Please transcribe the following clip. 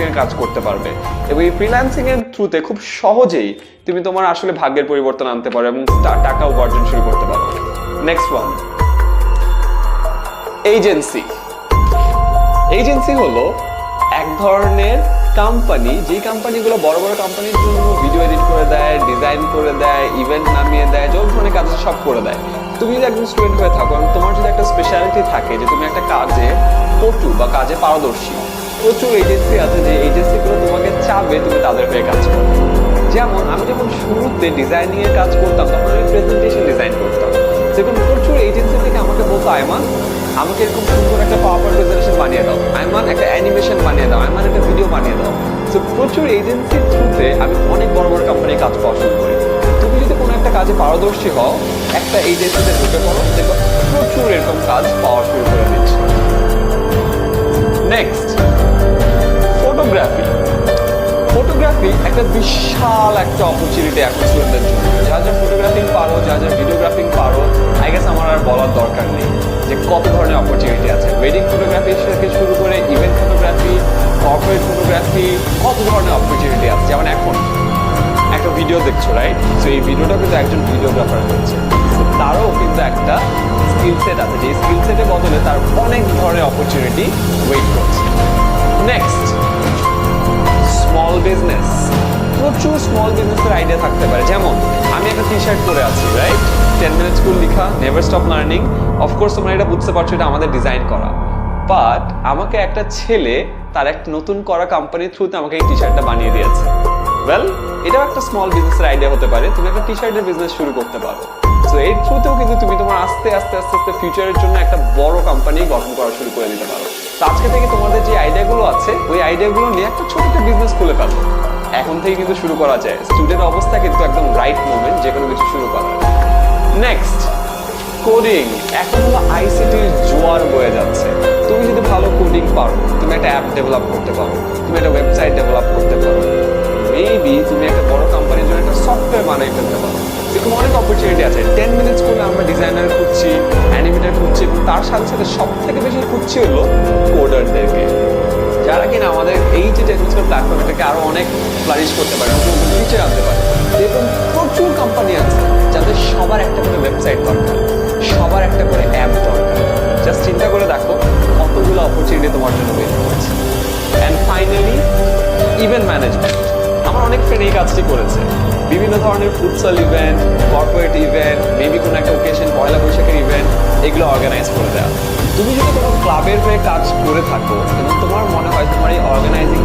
Freelancing এর কাজ করতে পারবে এবং এই ফ্রিল্যান্সিং এর থ্রুতে খুব সহজেই তুমি তোমার আসলে ভাগ্যের পরিবর্তন আনতে পারো এবং টাকা উপার্জন শুরু করতে পারো। Next one, agency. এজেন্সি হলো এক ধরনের কোম্পানি, যে কোম্পানিগুলো বড় বড় কোম্পানির জন্য ভিডিও এডিট করে দেয়, ডিজাইন করে দেয়, ইভেন্ট নামিয়ে দেয়, যত ধরনের কাজ সব করে দেয়। তুমি যদি একজন স্টুডেন্ট হয়ে থাকো এবং তোমার যদি একটা স্পেশালিটি থাকে যে তুমি একটা কাজে পটু বা কাজে পারদর্শী, প্রচুর এজেন্সি আছে যে এজেন্সিগুলো তোমাকে চাবে তুমি তাদের হয়ে কাজ করো। যেমন আমি যখন শুরুতে ডিজাইনিং এর কাজ করতাম তখন আমি প্রেজেন্টেশন ডিজাইন করতাম, দেখুন প্রচুর এজেন্সি থেকে আমাকে বলতো আয়মান আমাকে এরকম সুন্দর একটা পাওয়ার প্রেজেন্টেশন বানিয়ে দাও, আয়মান একটা অ্যানিমেশন বানিয়ে দাও, আয়মান একটা ভিডিও বানিয়ে দাও। তো প্রচুর এজেন্সির থ্রুতে আমি অনেক বড় বড় কোম্পানির কাজ পাওয়া শুরু করি। তুমি যদি কোনো একটা কাজে পারদর্শী হও, একটা এজেন্সিতে ঢুকে পড়ো, দেখো প্রচুর এরকম কাজ পাওয়া শুরু করে দিচ্ছে। Next, photography. ফটোগ্রাফি একটা বিশাল একটা অপরচুনিটি এখন স্টুডেন্টদের জন্য। যা ফটোগ্রাফিং পারো, যা ভিডিওগ্রাফিং পারো, আই গেস আমার আর বলার দরকার নেই যে কত ধরনের অপরচুনিটি আছে। ওয়েডিং ফটোগ্রাফি থেকে শুরু করে ইভেন্ট ফটোগ্রাফি, কর্পোরেট ফটোগ্রাফি, কত ধরনের অপরচুনিটি আছে। যেমন এখন একটা ভিডিও দেখছো, রাইট? তো এই ভিডিওটা কিন্তু একজন ভিডিওগ্রাফার করছে, তারও কিন্তু একটা স্কিল সেট আছে, যে স্কিল সেটের বদলে তার অনেক ধরনের অপরচুনিটি ওয়েট করছে। Next, small business. প্রচুর স্মল বিজনেসের আইডিয়া থাকতে পারে। যেমন আমি একটা টি শার্ট পরে আছি, রাইট? 10 মিনিট স্কুল লেখা, নেভার স্টপ লার্নিং। অফকোর্স তোমরা এটা বুঝতে পারছো এটা আমাদের ডিজাইন করা, বাট আমাকে একটা ছেলে তার একটা নতুন করা কোম্পানির থ্রুতে আমাকে এই টি শার্টটা বানিয়ে দিয়েছে। ওয়েল, এটাও একটা স্মল বিজনেসের আইডিয়া হতে পারে। তুমি একটা টি শার্টের বিজনেস শুরু করতে পারো। সো এর থ্রুতেও কিন্তু তুমি তোমার আস্তে আস্তে ফিউচারের জন্য একটা বড় কোম্পানি গঠন করা শুরু করে দিতে পারো। তো আজকে থেকে তোমাদের যে আইডিয়াগুলো আছে ওই আইডিয়াগুলো নিয়ে একটা ছোট একটা বিজনেস খুলে ফেলো। এখন থেকে কিন্তু শুরু করা যায়। স্টুডেন্ট অবস্থা কিন্তু একদম রাইট মোমেন্ট যে কোনো কিছু শুরু করার। Next, coding. এখন হলো আইসিটির জোয়ার বয়ে যাচ্ছে। তুমি যদি ভালো কোডিং পারো, তুমি একটা অ্যাপ ডেভেলপ করতে পারো, তুমি একটা ওয়েবসাইট ডেভেলপ করতে পারো, মেবি তুমি একটা বড় কোম্পানির জন্য একটা সফটওয়্যার বানিয়ে ফেলতে পারো। এরকম অনেক অপরচুনিটি আছে। 10 মিনিটস করে আমরা ডিজাইনার খুঁজছি, অ্যানিমেটর খুঁজছি, এবং তার সাথে সাথে সব থেকে বেশি খুঁজছি হলো কোডারদেরকে, যারা কিনা আমাদের এই যে টেকনিক্যাল প্ল্যাটফর্মটাকে আরো অনেক ফ্লারিশ করতে পারে, নতুন নতুন ফিচার আনতে পারে। এরকম প্রচুর কোম্পানি আছে যাদের সবার একটা করে ওয়েবসাইট দরকার, সবার একটা করে অ্যাপ দরকার। জাস্ট চিন্তা করে দেখো কতগুলো অপরচুনিটি তোমার জন্য বের হচ্ছে। And finally, event management. আমার অনেক ফ্রেন্ড এই কাজটি করেছে। বিভিন্ন ধরনের futsal event, corporate event, maybe কোনো একটা ওকেশন, পয়লা বৈশাখের ইভেন্ট, এগুলো অর্গানাইজ করে দেওয়া। তুমি যদি কোনো ক্লাবের হয়ে কাজ করে থাকো এবং তোমার মনে হয় তোমার এই অর্গানাইজিং